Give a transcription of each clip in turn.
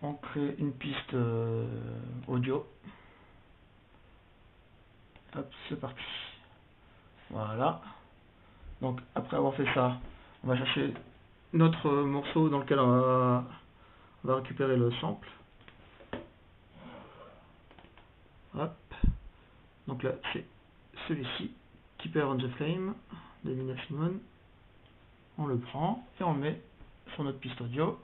On crée une piste audio. Hop, c'est parti. Voilà. Donc après avoir fait ça, on va chercher notre morceau dans lequel on va récupérer le sample. Hop. Donc là, c'est celui-ci, Keeper on the Flame de Nina Simone. On le prend et on le met sur notre piste audio.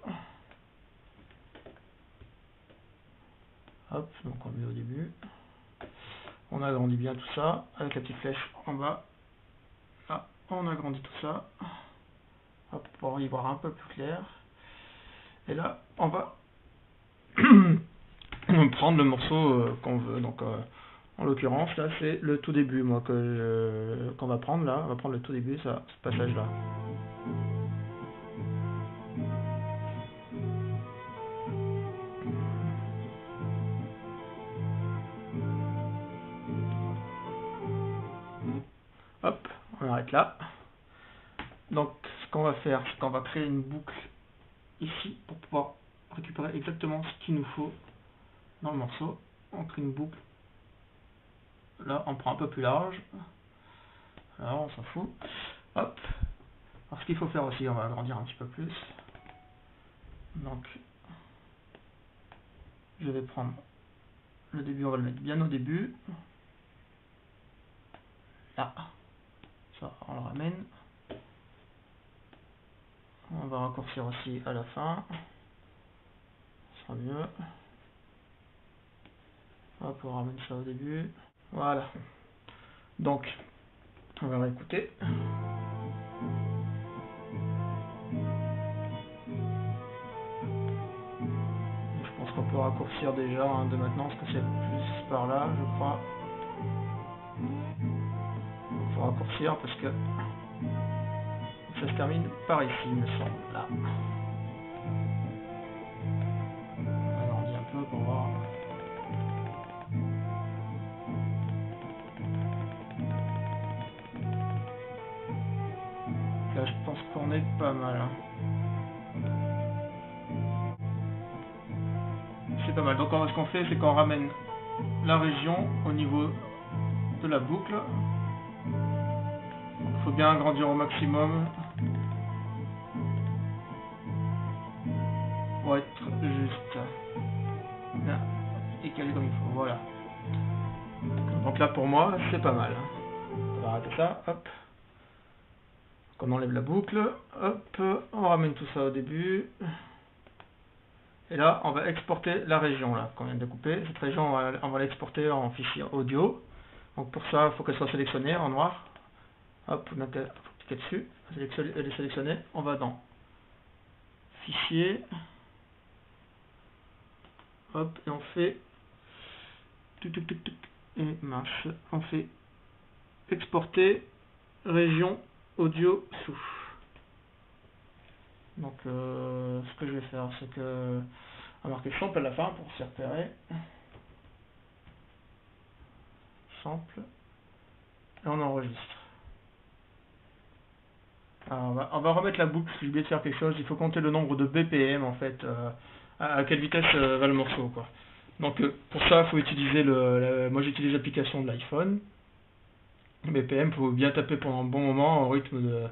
Hop, donc on le met au début. On agrandit bien tout ça avec la petite flèche en bas. Là, on agrandit tout ça. Hop, pour y voir un peu plus clair. Et là, on va prendre le morceau qu'on veut. Donc, en l'occurrence, là, c'est le tout début, moi, qu'on va prendre là. On va prendre le tout début, ça, ce passage-là. Hop, on arrête là. Donc, ce qu'on va faire, c'est qu'on va créer une boucle ici pour pouvoir récupérer exactement ce qu'il nous faut dans le morceau. On crée une boucle. Là, on prend un peu plus large. Là, on s'en fout. Hop. Alors, ce qu'il faut faire aussi, on va agrandir un petit peu plus. Donc, je vais prendre le début, on va le mettre bien au début. Là. Ça, on le ramène. On va raccourcir aussi à la fin. Ce sera mieux. Hop, on ramène ça au début. Voilà. Donc, on va réécouter. Je pense qu'on peut raccourcir déjà de maintenant, parce que c'est plus par là, je crois. Il faut raccourcir parce que ça se termine par ici, il me semble. Là. On agrandit un peu pour voir. Là, je pense qu'on est pas mal. C'est pas mal. Donc, ce qu'on fait, c'est qu'on ramène la région au niveau de la boucle. Il faut bien agrandir au maximum pour être juste là et calé comme il faut. Voilà. Donc là, pour moi, c'est pas mal. On va arrêter ça. Hop. Donc, on enlève la boucle. Hop. On ramène tout ça au début. Et là, on va exporter la région là qu'on vient de couper. Cette région, on va l'exporter en fichier audio. Donc pour ça, il faut qu'elle soit sélectionnée en noir. Hop, vous cliquez dessus. Elle est sélectionnée. On va dans Fichier. Hop, et on fait et marche. On fait exporter région audio sous. Donc ce que je vais faire, c'est que on va marquer sample à la fin pour s'y repérer. Sample. Et on enregistre. Alors on va remettre la boucle, j'ai oublié de faire quelque chose, il faut compter le nombre de BPM en fait, à quelle vitesse va le morceau quoi. Donc pour ça il faut utiliser moi j'utilise l'application de l'iPhone. BPM, il faut bien taper pendant un bon moment au rythme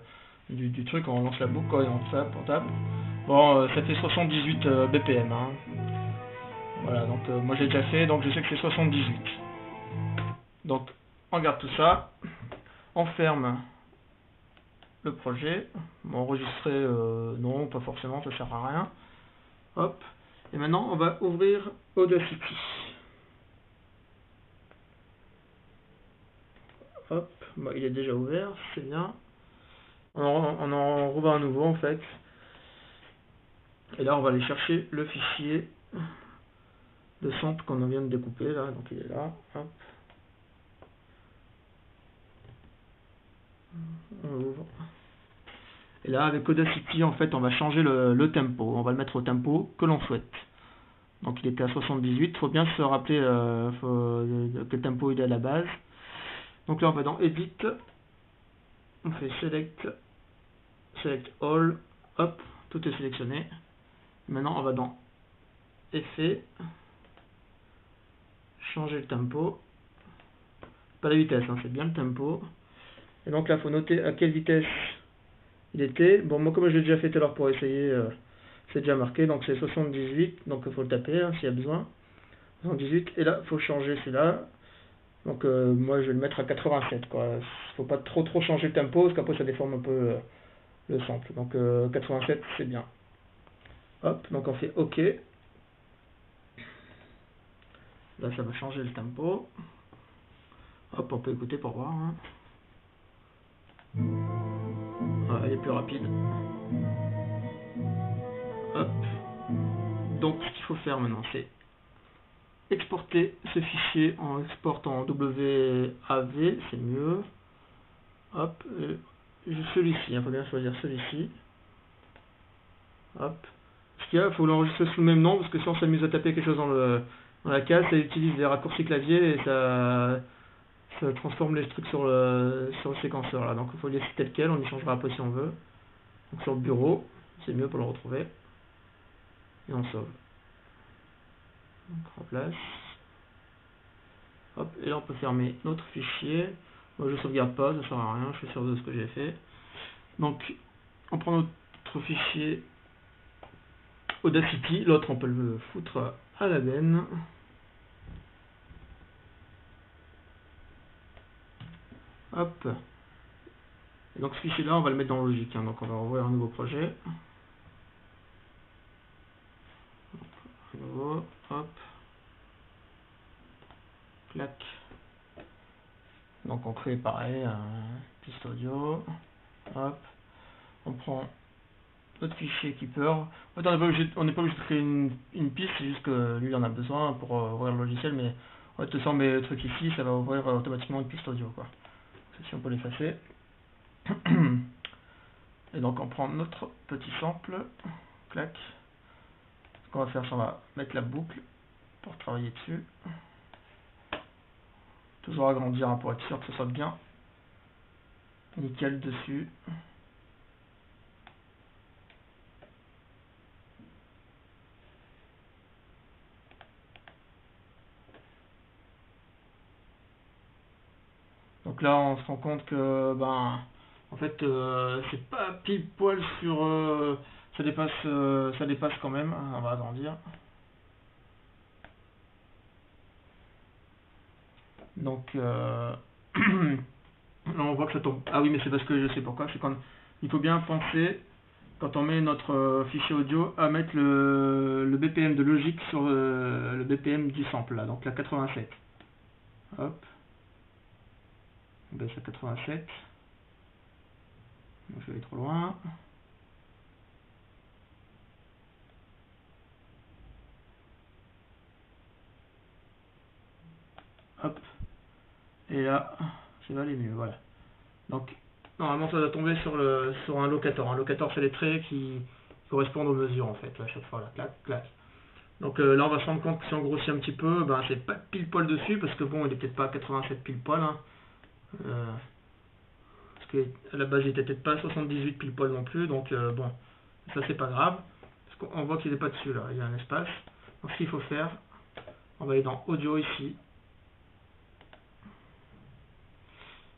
du truc, on lance la boucle quoi, et on tape. Bon ça fait 78 BPM hein. Voilà, donc moi j'ai déjà fait, donc je sais que c'est 78. Donc on garde tout ça, on ferme le projet. Enregistrer, non, pas forcément, ça sert à rien. Hop. Et maintenant, on va ouvrir Audacity. Hop. Bah, il est déjà ouvert, c'est bien. On en rouvre un nouveau, en fait. Et là, on va aller chercher le fichier de sample qu'on vient de découper, là. Donc, il est là. Hop. On l'ouvre. Et là, avec Audacity, en fait, on va changer le tempo. On va le mettre au tempo que l'on souhaite. Donc, il était à 78. Il faut bien se rappeler quel tempo il est à la base. Donc là, on va dans Edit. On fait Select All. Hop, tout est sélectionné. Maintenant, on va dans effet, changer le tempo, pas la vitesse, hein, c'est bien le tempo. Et donc là, il faut noter à quelle vitesse il était. Bon, moi, comme je l'ai déjà fait tout à l'heure pour essayer, c'est déjà marqué. Donc c'est 78, donc il faut le taper hein, s'il y a besoin. 78, et là, il faut changer celui-là. Donc moi, je vais le mettre à 87, quoi. Faut pas trop changer le tempo, parce qu'après, ça déforme un peu le sample. Donc 87, c'est bien. Hop, donc on fait OK. Là, ça va changer le tempo. Hop, on peut écouter pour voir. Hein. Voilà, il est plus rapide. Hop. Donc, ce qu'il faut faire maintenant, c'est exporter ce fichier en export en WAV, c'est mieux. Hop, celui-ci, il faut bien choisir celui-ci. Hop. Ce qu'il y a, il faut l'enregistrer sous le même nom, parce que si on s'amuse à taper quelque chose dans la case, ça utilise des raccourcis clavier et ça transforme les trucs sur le séquenceur là. Donc il faut le laisser tel quel, on y changera après si on veut. Donc sur le bureau, c'est mieux pour le retrouver. Et on sauve. Donc on remplace. Hop, et là on peut fermer notre fichier. Moi je sauvegarde pas, ça sert à rien, je suis sûr de ce que j'ai fait. Donc on prend notre fichier Audacity, l'autre on peut le foutre à la benne. Hop. Et donc ce fichier là on va le mettre dans Logic, hein. Donc on va ouvrir un nouveau projet. Nouveau, hop. Clac. Donc on crée pareil un piste audio. Hop. On prend notre fichier Keeper. En fait, on n'est pas obligé de créer une piste, c'est juste que lui il en a besoin pour ouvrir le logiciel, mais en fait, si on met le truc ici, ça va ouvrir automatiquement une piste audio, quoi. Si on peut l'effacer. Et donc on prend notre petit sample. Clac. Ce qu'on va faire, c'est on va mettre la boucle pour travailler dessus. Toujours agrandir hein, pour être sûr que ce soit bien nickel dessus. Donc là on se rend compte que en fait c'est pas pile poil sur ça dépasse quand même, hein, on va agrandir. Donc là on voit que ça tombe. Ah oui, mais c'est parce que je sais pourquoi, c'est quand il faut bien penser quand on met notre fichier audio à mettre le BPM de Logic sur le BPM du sample là, donc la 87. Hop. On baisse à 87. Donc, je vais aller trop loin. Hop. Et là, ça va aller mieux, voilà. Donc, normalement, ça doit tomber sur un locator. Un locator, c'est les traits qui correspondent aux mesures, en fait, à chaque fois, là, clac, clac. Donc là, on va se rendre compte que si on grossit un petit peu, c'est pas pile poil dessus, parce que bon, il est peut-être pas à 87 pile poil, hein. Parce qu'à la base, il était peut-être pas à 78 pile poil non plus, donc bon, ça c'est pas grave. Parce qu'on voit qu'il n'est pas dessus, là, il y a un espace. Donc ce qu'il faut faire, on va aller dans Audio ici.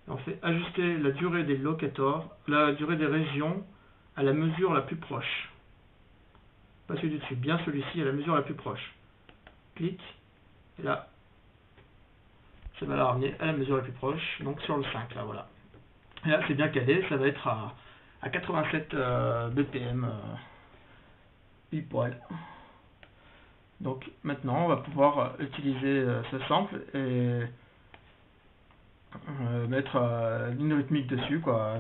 On fait ajuster la durée des locators, la durée des régions à la mesure la plus proche. Pas celui du dessus, bien celui-ci à la mesure la plus proche. Clic, et là, ça va la ramener à la mesure la plus proche, donc sur le 5, là, voilà. Et là, c'est bien calé, ça va être à 87 BPM, pile poil. Donc maintenant, on va pouvoir utiliser ce sample et mettre une rythmique dessus, quoi.